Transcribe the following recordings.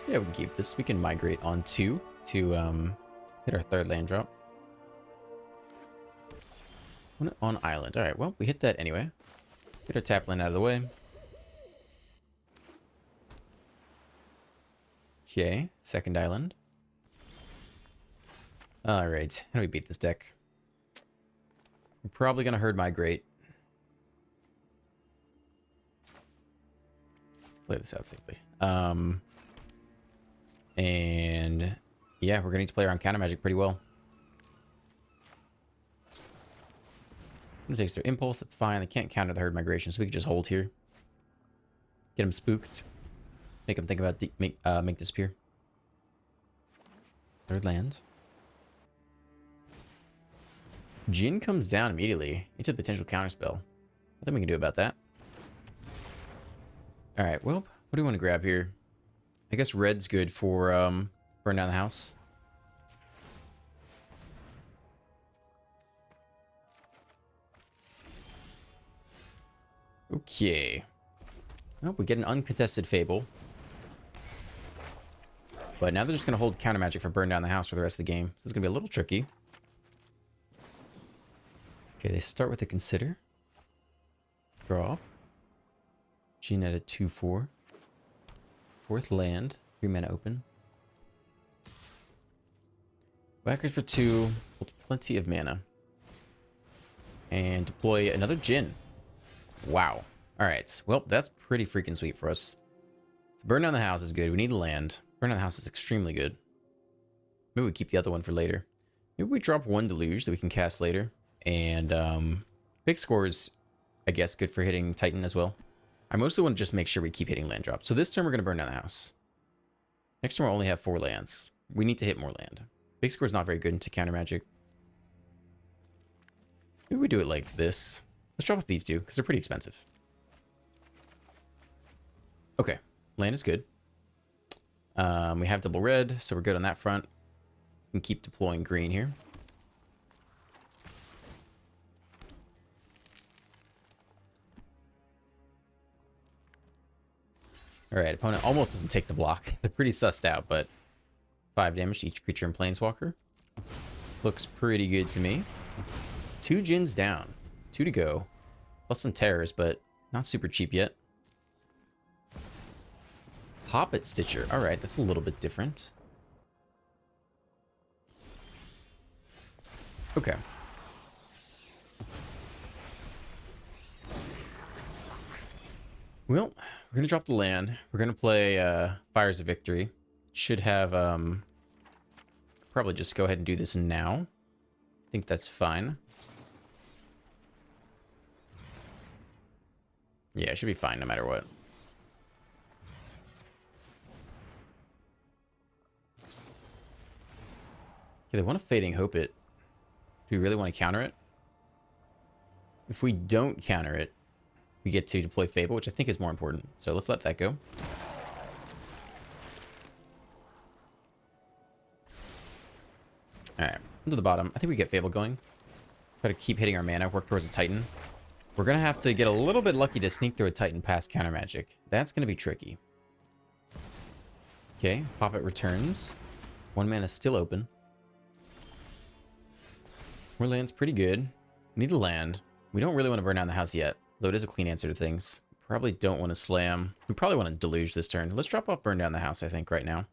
Yeah, we can keep this. We can migrate on 2 to hit our 3rd land drop. On island. Alright, well, we hit that anyway. Get our tap land out of the way. Okay, 2nd island. Alright, how do we beat this deck? We're probably gonna herd migrate. Play this out safely. And yeah, we're gonna need to play around counter magic pretty well. It takes their impulse, that's fine. They can't counter the herd migration, so we can just hold here. Get them spooked. Make them think about make disappear. 3rd land. Jin comes down immediately into the potential counterspell. Nothing we can do about that. Alright, well, what do we want to grab here? I guess red's good for burn down the house. Okay. Well, we get an uncontested Fable. But now they're just going to hold counter magic for burn down the house for the rest of the game. This is going to be a little tricky. Okay, they start with a consider. Draw. Jin at a 2/4. 4th land. 3 mana open. Whackers for 2. Hold plenty of mana. And deploy another Jin. Wow. Alright. Well, that's pretty freaking sweet for us. So burn down the house is good. We need land. Burn down the house is extremely good. Maybe we keep the other one for later. Maybe we drop 1 Deluge that we can cast later. And big score is, I guess, good for hitting Titan as well. I mostly want to just make sure we keep hitting land drops. So this turn we're going to burn down the house. Next turn we'll only have 4 lands. We need to hit more land. Big score is not very good into counter magic. Maybe we do it like this. Let's drop off these 2 because they're pretty expensive. Okay, land is good. We have double red, so we're good on that front. We can keep deploying green here. Alright, opponent almost doesn't take the block. They're pretty sussed out, but 5 damage to each creature in Planeswalker. Looks pretty good to me. 2 Jins down. 2 to go. Plus some terrors, but not super cheap yet. Hoppet Stitcher. Alright, that's a little bit different. Okay. Well, we're going to drop the land. We're going to play Fires of Victory. Should have, probably just go ahead and do this now. I think that's fine. Yeah, it should be fine no matter what. Okay, they want to Fading Hope it. Do we really want to counter it? If we don't counter it, we get to deploy Fable, which I think is more important. So let's let that go. Alright, to the bottom. I think we get Fable going. Try to keep hitting our mana, work towards a Titan. We're going to have to get a little bit lucky to sneak through a Titan past counter magic. That's going to be tricky. Okay, Poppet returns. 1 mana still open. More land's pretty good. We need to land. We don't really want to burn down the house yet, though it is a clean answer to things. Probably don't want to slam. We probably want to deluge this turn. Let's drop off burn down the house, I think, right now.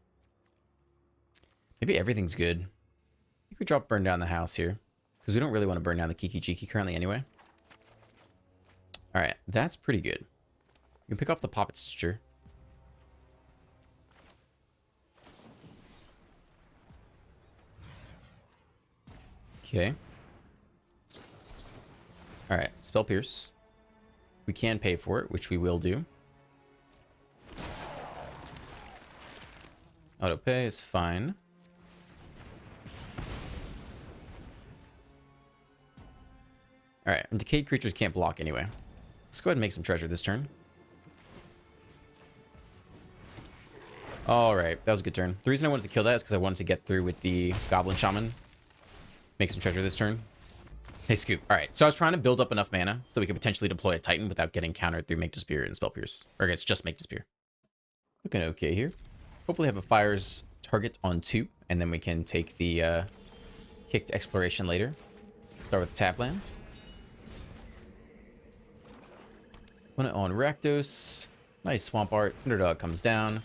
Maybe everything's good. I think we drop burn down the house here, because we don't really want to burn down the Kiki Jiki currently anyway. Alright, that's pretty good. You can pick off the Poppet Stitcher. Okay. Alright, Spell Pierce. We can pay for it, which we will do. Auto pay is fine. Alright, and decayed creatures can't block anyway. Let's go ahead and make some treasure this turn. Alright, that was a good turn. The reason I wanted to kill that is because I wanted to get through with the Goblin Shaman. Make some treasure this turn. Hey, Scoop. Alright, so I was trying to build up enough mana so we could potentially deploy a Titan without getting countered through Make Disappear and Spell Pierce. Or I guess just Make Disappear. Looking okay here. Hopefully have a Fire's target on 2, and then we can take the kicked exploration later. Start with the tap land. Put it on Rakdos. Nice Swamp Art. Underdog comes down.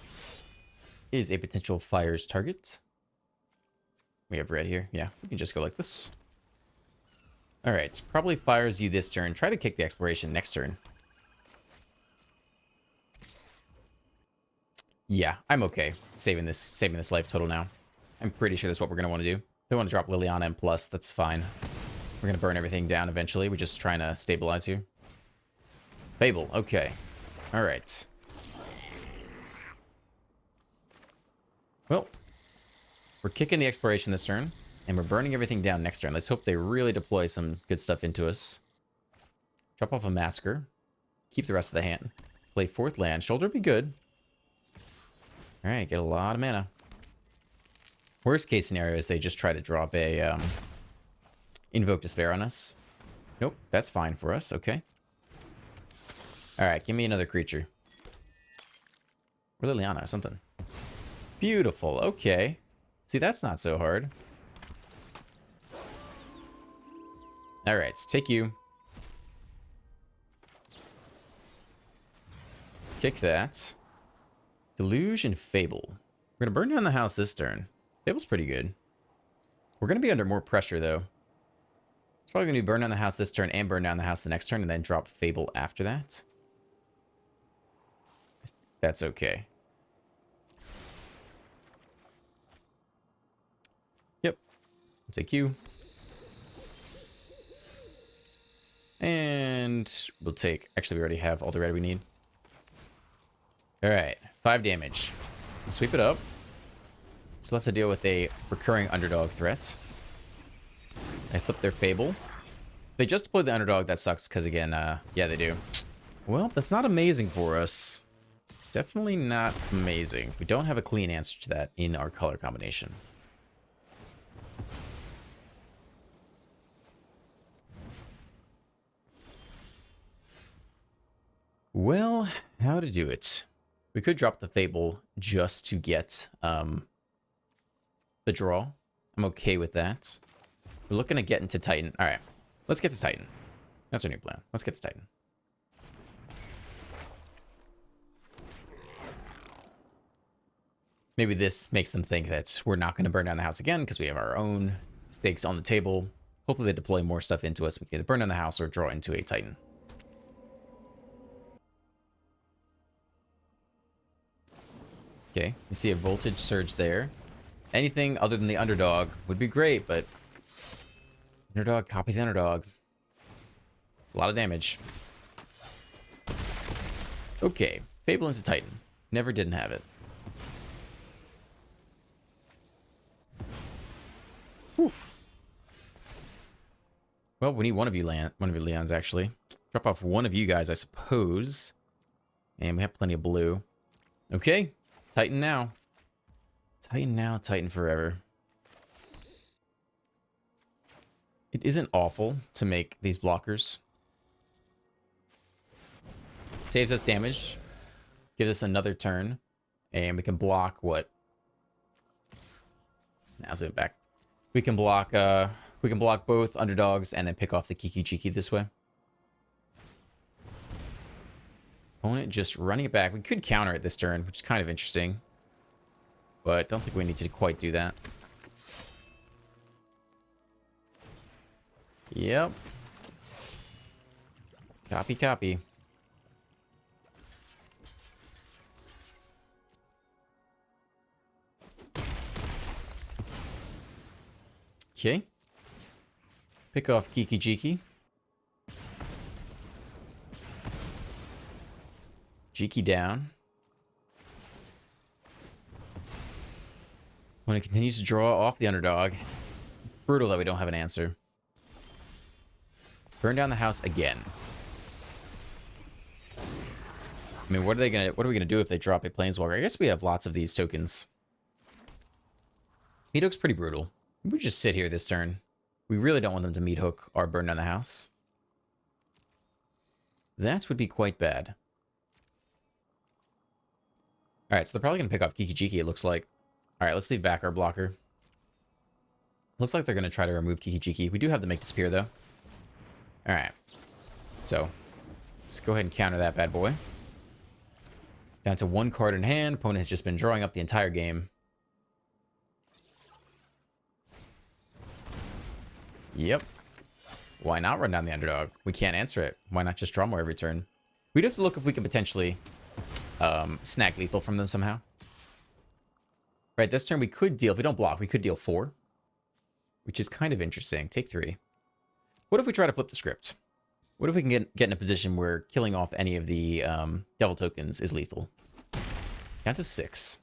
Is a potential Fire's target. We have red here. Yeah, we can just go like this. Alright, probably Fires you this turn. Try to kick the exploration next turn. Yeah, I'm okay saving this life total now. I'm pretty sure that's what we're going to want to do. If they want to drop Liliana and plus, that's fine. We're going to burn everything down eventually. We're just trying to stabilize here. Fable, okay. Alright. Well, we're kicking the exploration this turn, and we're burning everything down next turn. Let's hope they really deploy some good stuff into us. Drop off a Massacre. Keep the rest of the hand. Play 4th land. Shoulder would be good. Alright, get a lot of mana. Worst case scenario is they just try to drop a Invoke Despair on us. Nope, that's fine for us. Okay. Alright, give me another creature. Or Liliana or something. Beautiful. Okay. See, that's not so hard. Alright, take you. Kick that. Deluge and Fable. We're going to burn down the house this turn. Fable's pretty good. We're going to be under more pressure, though. It's probably going to be burn down the house this turn and burn down the house the next turn, and then drop Fable after that. That's okay. Yep. I'll take you. And we'll take... Actually, we already have all the red we need. Alright. 5 damage. Sweep it up. Still have to deal with a recurring underdog threat. I flip their Fable. They just deployed the underdog. That sucks because, again, yeah, they do. Well, that's not amazing for us. It's definitely not amazing. We don't have a clean answer to that in our color combination. Well, how to do it? We could drop the Fable just to get the draw. I'm okay with that. We're looking to get into Titan. All right, let's get to Titan. That's our new plan. Let's get to Titan. Maybe this makes them think that we're not going to burn down the house again because we have our own stakes on the table. Hopefully they deploy more stuff into us. We can either burn down the house or draw into a Titan. Okay, we see a voltage surge there. Anything other than the underdog would be great, but underdog, copy the underdog. A lot of damage. Okay, Fable into Titan. Never didn't have it. Oof. Well, we need one of you Leons actually. Drop off one of you guys, I suppose. And we have plenty of blue. Okay. Titan now. Titan now, Titan forever. It isn't awful to make these blockers. Saves us damage. Gives us another turn. And we can block what? Now zoom back. We can block both underdogs and then pick off the Kiki Chiki this way. Opponent just running it back. We could counter it this turn, which is kind of interesting. But don't think we need to quite do that. Yep. Copy, copy. Okay. Pick off Kiki Jiki. Jiki down. When it continues to draw off the underdog. It's brutal that we don't have an answer. Burn down the house again. I mean, what are we gonna do if they drop a planeswalker? I guess we have lots of these tokens. Meat Hook's pretty brutal. We just sit here this turn. We really don't want them to Meat Hook or burn down the house. That would be quite bad. All right, so they're probably going to pick off Kiki Jiki, it looks like. All right, let's leave back our blocker. Looks like they're going to try to remove Kiki Jiki. We do have the make disappear, though. All right. So, let's go ahead and counter that bad boy. Down to 1 card in hand. Opponent has just been drawing up the entire game. Yep. Why not run down the underdog? We can't answer it. Why not just draw more every turn? We'd have to look if we can potentially snag lethal from them somehow. Right, this turn we could deal, if we don't block, we could deal 4. Which is kind of interesting. Take 3. What if we try to flip the script? What if we can get in a position where killing off any of the devil tokens is lethal? Down to 6.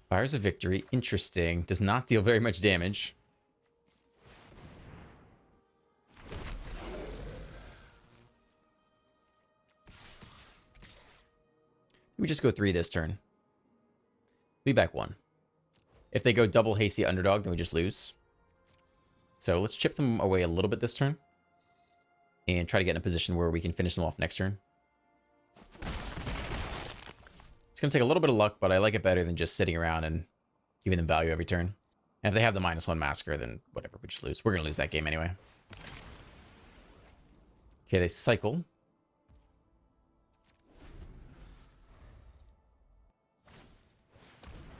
Fires of Victory. Interesting. Does not deal very much damage. We just go 3 this turn. Leave back 1. If they go double hasty underdog, then we just lose. So let's chip them away a little bit this turn. And try to get in a position where we can finish them off next turn. It's going to take a little bit of luck, but I like it better than just sitting around and giving them value every turn. And if they have the -1 massacre, then whatever, we just lose. We're going to lose that game anyway. Okay, they cycle.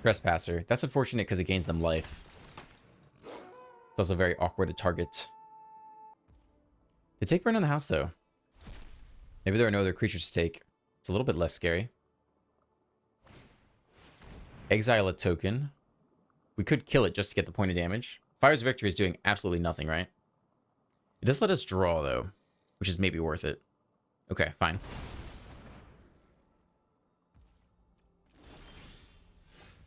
Trespasser. That's unfortunate because it gains them life. It's also very awkward to target. They take burn on the house, though. Maybe there are no other creatures to take. It's a little bit less scary. Exile a token. We could kill it just to get the point of damage. Fire's Victory is doing absolutely nothing, right? It does let us draw, though, which is maybe worth it. Okay, fine.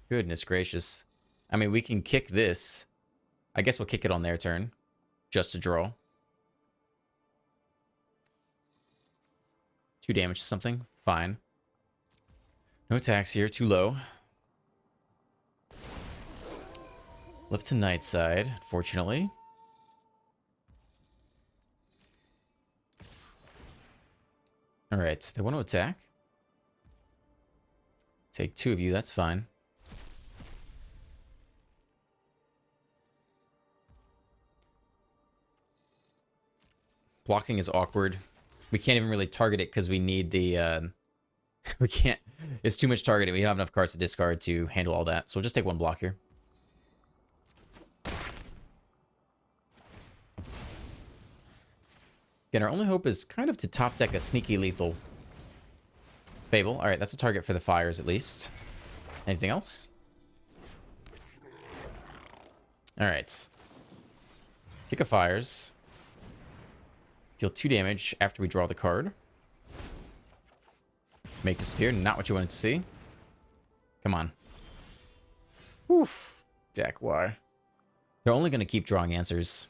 Goodness gracious. I mean, we can kick this. I guess we'll kick it on their turn. Just to draw. 2 damage to something. Fine. No attacks here. Too low. Flip to Nightside, unfortunately. Alright, they want to attack. Take 2 of you, that's fine. Blocking is awkward. We can't even really target it because we need the... we can't... It's too much targeting. We don't have enough cards to discard to handle all that. So we'll just take 1 block here. Again, our only hope is kind of to top deck a sneaky lethal Fable. Alright, that's a target for the fires at least. Anything else? Alright. Kick of fires. Deal 2 damage after we draw the card. Make disappear. Not what you wanted to see. Come on. Oof. Deck, why? They're only going to keep drawing answers.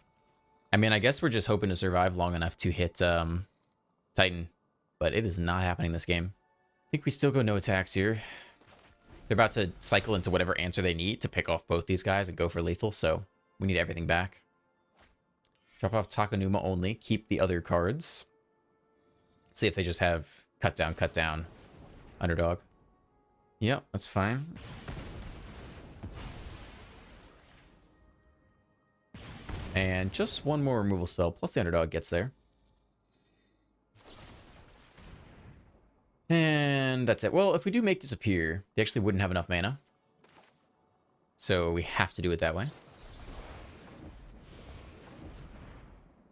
I mean, I guess we're just hoping to survive long enough to hit Titan. But it is not happening this game. I think we still go no attacks here. They're about to cycle into whatever answer they need to pick off both these guys and go for lethal. So we need everything back. Drop off Takanuma only. Keep the other cards. See if they just have cut down, underdog. Yep, that's fine. And just 1 more removal spell, plus the underdog gets there. And that's it. Well, if we do make disappear, they actually wouldn't have enough mana. So we have to do it that way.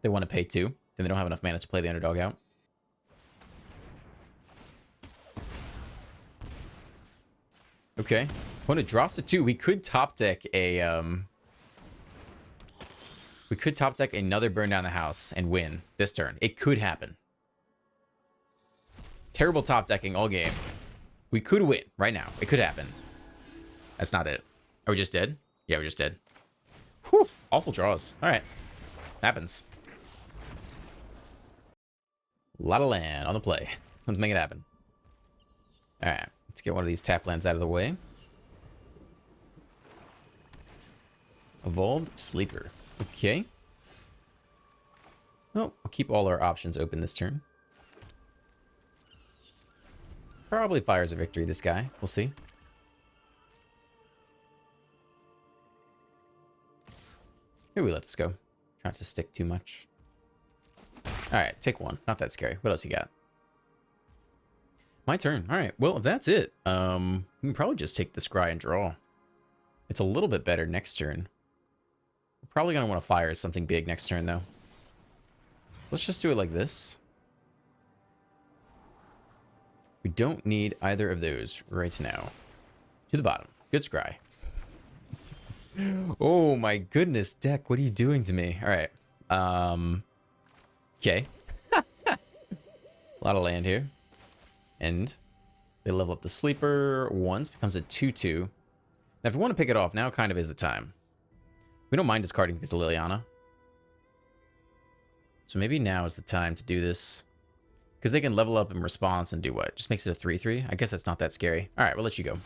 They want to pay 2, then they don't have enough mana to play the underdog out. Okay. When it drops to 2, we could top deck a we could top deck another burn down the house and win this turn. It could happen. Terrible top decking all game. We could win right now. It could happen. That's not it. Are we just dead? Yeah, we're just dead. Whew. Awful draws. All right. Happens. A lot of land on the play. Let's make it happen. All right. Let's get one of these tap lands out of the way. Evolved Sleeper. Okay. Well, we'll keep all our options open this turn. Probably fires a victory, this guy. We'll see. Maybe we let this go. Try not to stick too much. Alright, take one. Not that scary. What else you got? My turn. Alright, well, that's it. We can probably just take the scry and draw. It's a little bit better next turn. We're probably going to want to fire something big next turn, though. Let's just do it like this. We don't need either of those right now. To the bottom. Good scry. Oh my goodness, deck. What are you doing to me? Alright. Okay. A lot of land here. And they level up the sleeper once. Becomes a 2-2. Now, if we want to pick it off, now kind of is the time. We don't mind discarding this Liliana. So maybe now is the time to do this. Because they can level up in response and do what? Just makes it a 3-3? I guess that's not that scary. Alright, we'll let you go.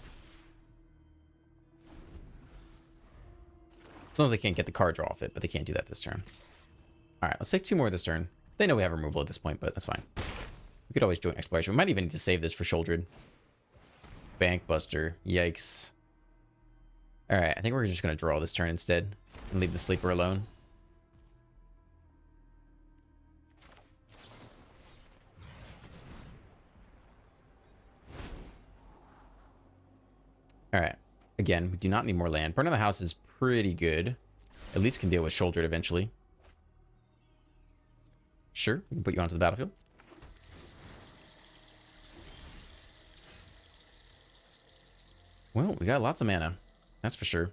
As long as they can't get the card draw off it, but they can't do that this turn. Alright, let's take 2 more this turn. They know we have removal at this point, but that's fine. We could always join exploration. We might even need to save this for Shouldered. Bank Buster. Yikes. Alright, I think we're just going to draw this turn instead. And leave the sleeper alone. Alright. Again, we do not need more land. Burn of the House is pretty good. At least can deal with Shouldered eventually. Sure, we can put you onto the battlefield. Well, we got lots of mana. That's for sure.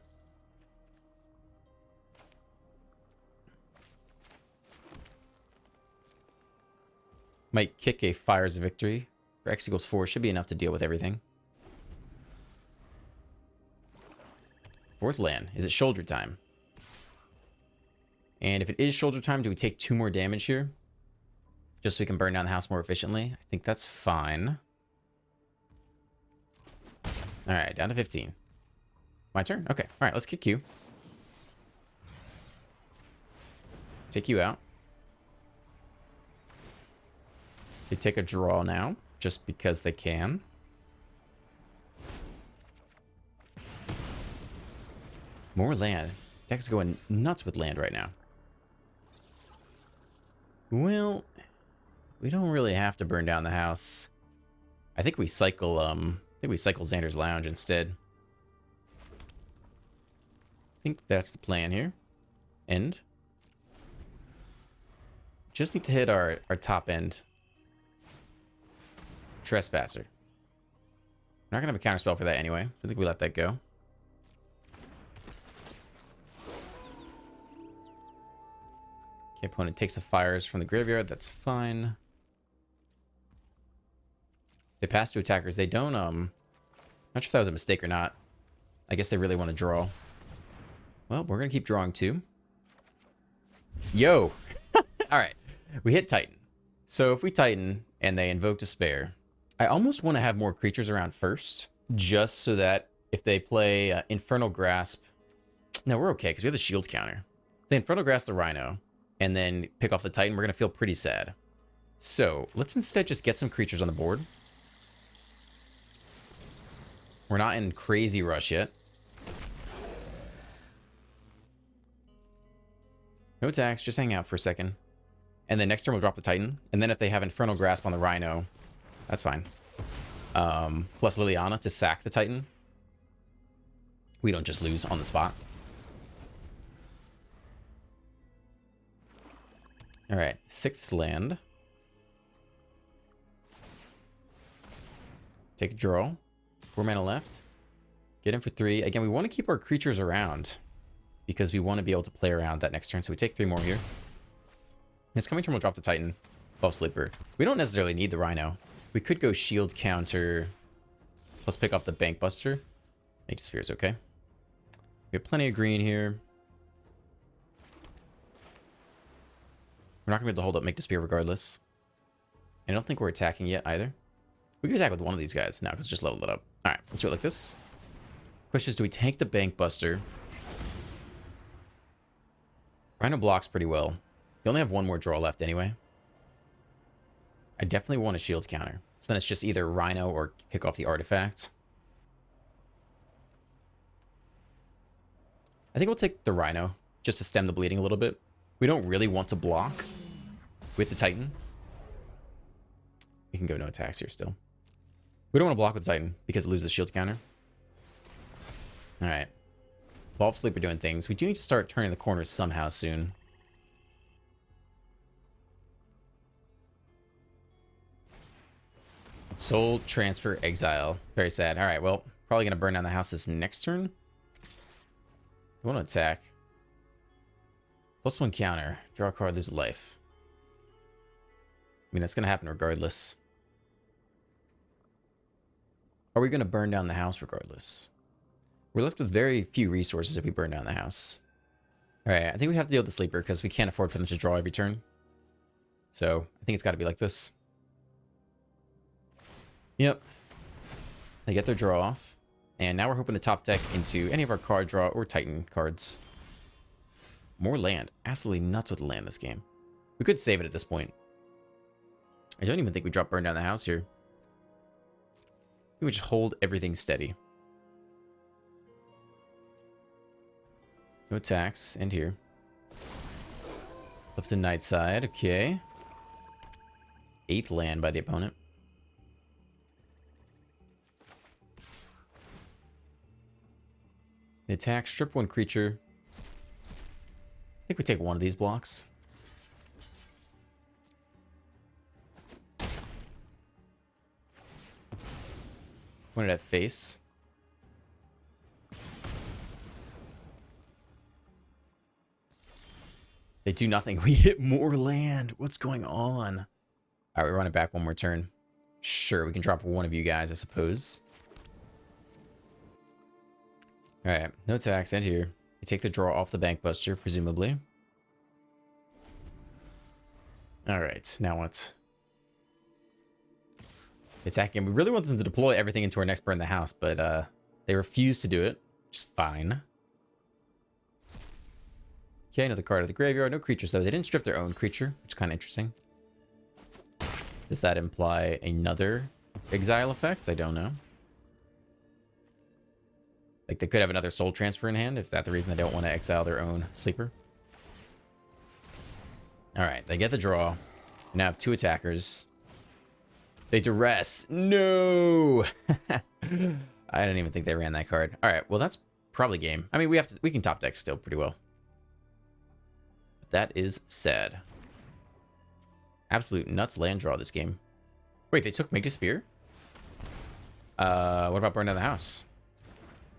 Might kick a Fires of Victory. For X equals 4 should be enough to deal with everything. 4th land. Is it Shoulder time? And if it is Shoulder time, do we take 2 more damage here? Just so we can burn down the house more efficiently? I think that's fine. Alright, down to 15. My turn? Okay. Alright, let's kick you. Take you out. They take a draw now, just because they can. More land. Deck's going nuts with land right now. Well, we don't really have to burn down the house. I think we cycle Xander's Lounge instead. I think that's the plan here. End. Just need to hit our top end. Trespasser. We're not gonna have a counterspell for that anyway. So I think we let that go. Okay, opponent takes the fires from the graveyard. That's fine. They pass to attackers. They don't, not sure if that was a mistake or not. I guess they really want to draw. Well, we're going to keep drawing too. Yo! Alright. We hit Titan. So if we Titan and they invoke Despair, I almost want to have more creatures around first. Just so that if they play Infernal Grasp... No, we're okay because we have the shield counter. If they Infernal Grasp the Rhino and then pick off the Titan, we're going to feel pretty sad. So let's instead just get some creatures on the board. We're not in crazy rush yet. No attacks, just hang out for a second. And then next turn we'll drop the Titan. And then if they have Infernal Grasp on the Rhino, that's fine. Plus Liliana to sack the Titan. We don't just lose on the spot. Alright, 6th land. Take a draw. 4 mana left. Get in for 3. Again, we want to keep our creatures around because we want to be able to play around that next turn. So we take 3 more here. This coming turn, we'll drop the Titan above Sleeper. We don't necessarily need the Rhino. We could go shield counter plus pick off the Bank Buster. Make Despair is okay. We have plenty of green here. We're not going to be able to hold up Make Despair regardless. I don't think we're attacking yet either. We can attack with one of these guys now because just leveled it up. Alright, let's do it like this. Question is, do we tank the Bank Buster? Rhino blocks pretty well. They only have one more draw left anyway. I definitely want a shields counter. So then it's just either Rhino or pick off the artifact. I think we'll take the Rhino just to stem the bleeding a little bit. We don't really want to block with the Titan. We can go no attacks here still. We don't want to block with the Titan because it loses the shield counter. Alright. Evolve Sleep are doing things. We do need to start turning the corners somehow soon. Soul, transfer, exile. Very sad. Alright, well, probably going to burn down the house this next turn. We want to attack. +1 counter. Draw a card, lose a life. I mean, that's going to happen regardless. Are we going to burn down the house regardless? We're left with very few resources if we burn down the house. Alright, I think we have to deal with the sleeper because we can't afford for them to draw every turn. So, I think it's got to be like this. Yep. They get their draw off. And now we're hoping to top deck into any of our card draw or Titan cards. More land. Absolutely nuts with land this game. We could save it at this point. I don't even think we drop burn down the house here. We just hold everything steady. No attacks. End here. Up to night side. Okay. 8th land by the opponent. The attack, strip 1 creature. I think we take one of these blocks. One at face. They do nothing. We hit more land. What's going on? All right, we run it back one more turn. Sure, we can drop one of you guys, I suppose. All right, no attacks. End here. You take the draw off the Bank Buster, presumably. All right, now what? Attacking. We really want them to deploy everything into our next burn the house, but they refuse to do it, which is fine. Okay, another card of the graveyard. No creatures, though. They didn't strip their own creature, which is kind of interesting. Does that imply another exile effect? I don't know. Like, they could have another soul transfer in hand, if that's the reason they don't want to exile their own sleeper. Alright, they get the draw. They now have 2 attackers. They duress. No! I didn't even think they ran that card. Alright, well, that's probably game. I mean, we can top deck still pretty well. But that is sad. Absolute nuts land draw this game. Wait, they took Make a Spear? What about burn down the house?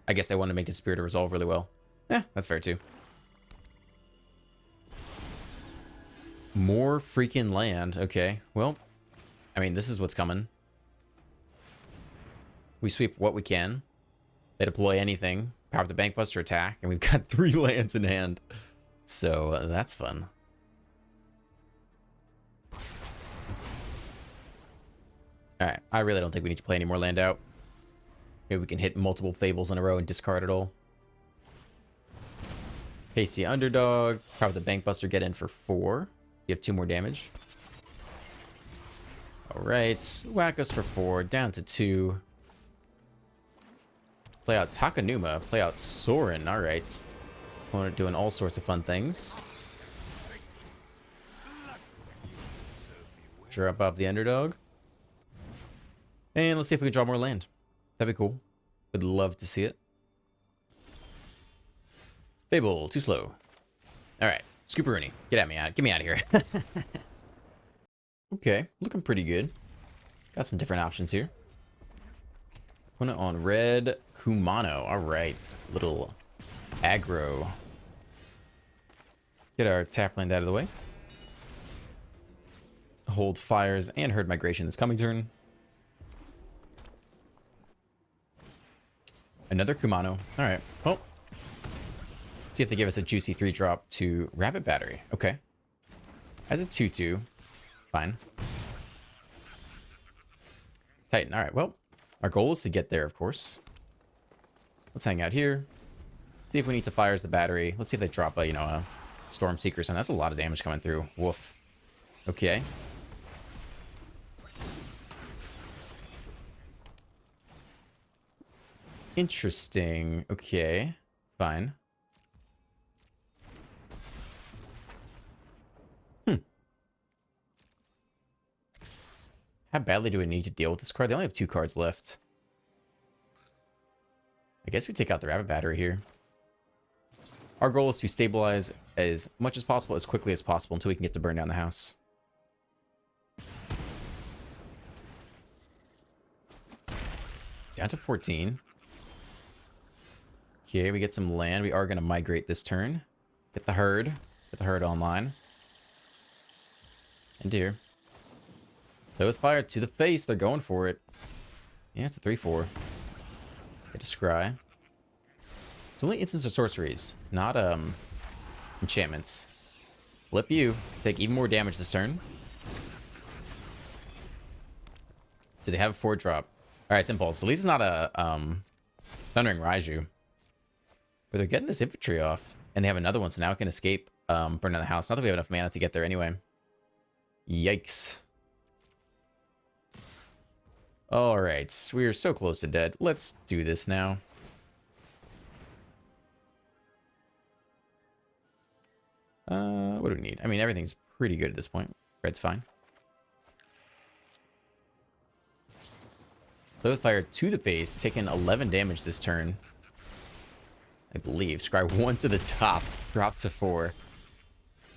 I guess they want to make the Spear to resolve really well. Eh, that's fair too. More freaking land. Okay, well, I mean, this is what's coming. We sweep what we can. They deploy anything. Power up the Bank Buster, attack, and we've got 3 lands in hand. So that's fun. Alright, I really don't think we need to play any more land out. Maybe we can hit multiple Fables in a row and discard it all. Pasty Underdog. Power the Bank Buster, get in for 4. You have 2 more damage. Alright, whack us for 4, down to 2. Play out Takanuma, play out Sorin, alright. Opponent doing all sorts of fun things. Drop off the Underdog. And let's see if we can draw more land. That'd be cool. Would love to see it. Fable, too slow. Alright, Scooperoonie, get at me out. Get me out of here. Okay, looking pretty good. Got some different options here. Opponent on red, Kumano. Alright, little aggro. Get our tap land out of the way. Hold fires and herd migration this coming turn. Another Kumano. Alright, well. See if they give us a juicy 3-drop to Rapid Battery. Okay. As a 2-2. Fine. Titan. Alright, well. Our goal is to get there, of course. Let's hang out here. See if we need to fires the battery. Let's see if they drop a, you know, Storm Seeker Sun. That's a lot of damage coming through. Woof. Okay. Interesting. Okay. Fine. How badly do we need to deal with this card? They only have 2 cards left. I guess we take out the Rabbit Battery here. Our goal is to stabilize as much as possible, as quickly as possible, until we can get to burn down the house. Down to 14. Okay, we get some land. We are going to migrate this turn. Get the herd. Get the herd online. And deer. Play with fire to the face. They're going for it. Yeah, it's a 3-4. Get a scry. It's only instants of sorceries, not enchantments. Flip you. Take even more damage this turn. Do they have a 4-drop? Alright, it's Impulse. At least it's not a Thundering Raiju. But they're getting this infantry off. And they have another one, so now it can escape burn down the house. Not that we have enough mana to get there anyway. Yikes. Alright, we are so close to dead. Let's do this now. What do we need? I mean, everything's pretty good at this point. Red's fine. Play with fire to the face, taking 11 damage this turn. I believe. Scry 1 to the top, drop to 4.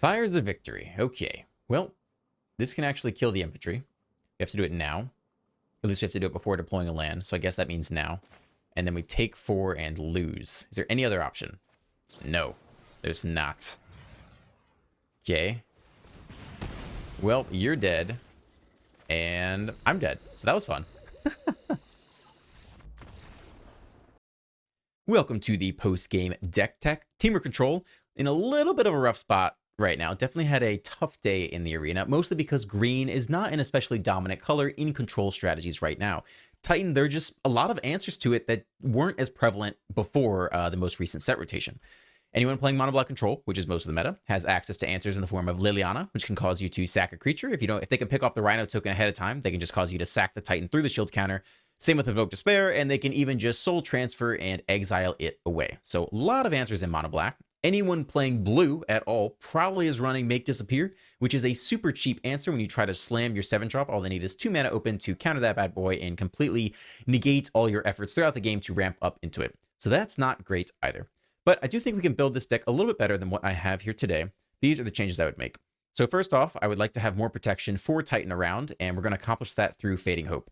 Fire's a victory. Okay. Well, this can actually kill the infantry. We have to do it now. At least we have to do it before deploying a land, so I guess that means now. And then we take 4 and lose. Is there any other option? No, there's not. Okay. Well, you're dead. And I'm dead. So that was fun. Welcome to the post-game deck tech. TEMUR Control in a little bit of a rough spot right now. Definitely had a tough day in the arena, mostly because green is not an especially dominant color in control strategies right now. Titan, there are just a lot of answers to it that weren't as prevalent before the most recent set rotation. Anyone playing mono black control, which is most of the meta, has access to answers in the form of Liliana, which can cause you to sack a creature. If they can pick off the Rhino token ahead of time, they can just cause you to sack the Titan through the shield counter. Same with Evoke Despair, and they can even just soul transfer and exile it away. So a lot of answers in mono black. Anyone playing blue at all probably is running Make Disappear, which is a super cheap answer when you try to slam your 7-drop. All they need is 2 mana open to counter that bad boy and completely negate all your efforts throughout the game to ramp up into it. So that's not great either. But I do think we can build this deck a little bit better than what I have here today. These are the changes I would make. So first off, I would like to have more protection for Titan around, and we're going to accomplish that through Fading Hope.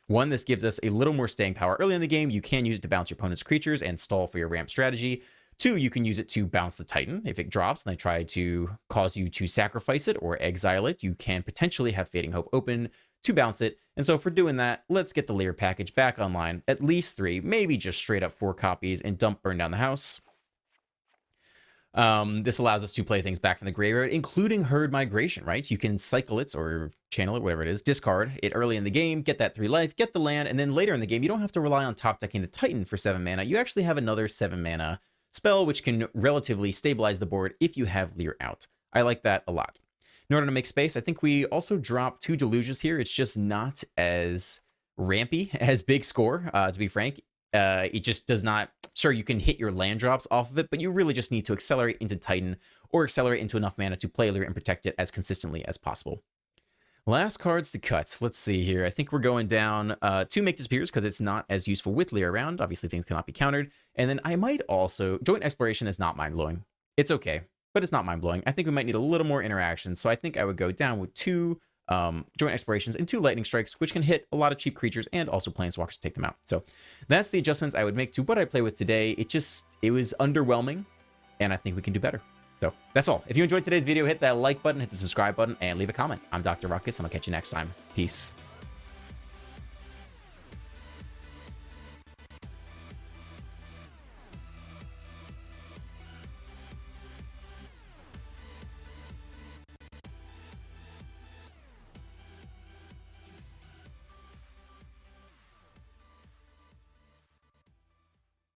1, this gives us a little more staying power early in the game. You can use it to bounce your opponent's creatures and stall for your ramp strategy. 2, you can use it to bounce the Titan. If it drops and they try to cause you to sacrifice it or exile it, you can potentially have Fading Hope open to bounce it. And so for doing that, let's get the layer package back online. At least 3, maybe just straight up 4 copies and dump Burn Down the House. This allows us to play things back from the graveyard, including Herd Migration, right? You can cycle it or channel it, whatever it is, discard it early in the game, get that 3 life, get the land, and then later in the game, you don't have to rely on top decking the Titan for 7 mana. You actually have another 7 mana spell, which can relatively stabilize the board if you have Leer out. I like that a lot. In order to make space, I think we also drop 2 Deluges here. It's just not as rampy as Big Score, to be frank. It just does not... Sure, you can hit your land drops off of it, but you really just need to accelerate into Titan or accelerate into enough mana to play Leer and protect it as consistently as possible. Last cards to cut. Let's see here. I think we're going down 2 Make Disappears because it's not as useful with Leer around. Obviously, things cannot be countered. And then I might also... Joint Exploration is not mind-blowing. It's okay, but it's not mind-blowing. I think we might need a little more interaction, so I think I would go down with 2 Joint Explorations and 2 Lightning Strikes, which can hit a lot of cheap creatures and also Planeswalkers to take them out. So that's the adjustments I would make to what I play with today. It was underwhelming, and I think we can do better. So that's all. If you enjoyed today's video, hit that like button, hit the subscribe button, and leave a comment. I'm Dr. Ruckus, and I'll catch you next time. Peace.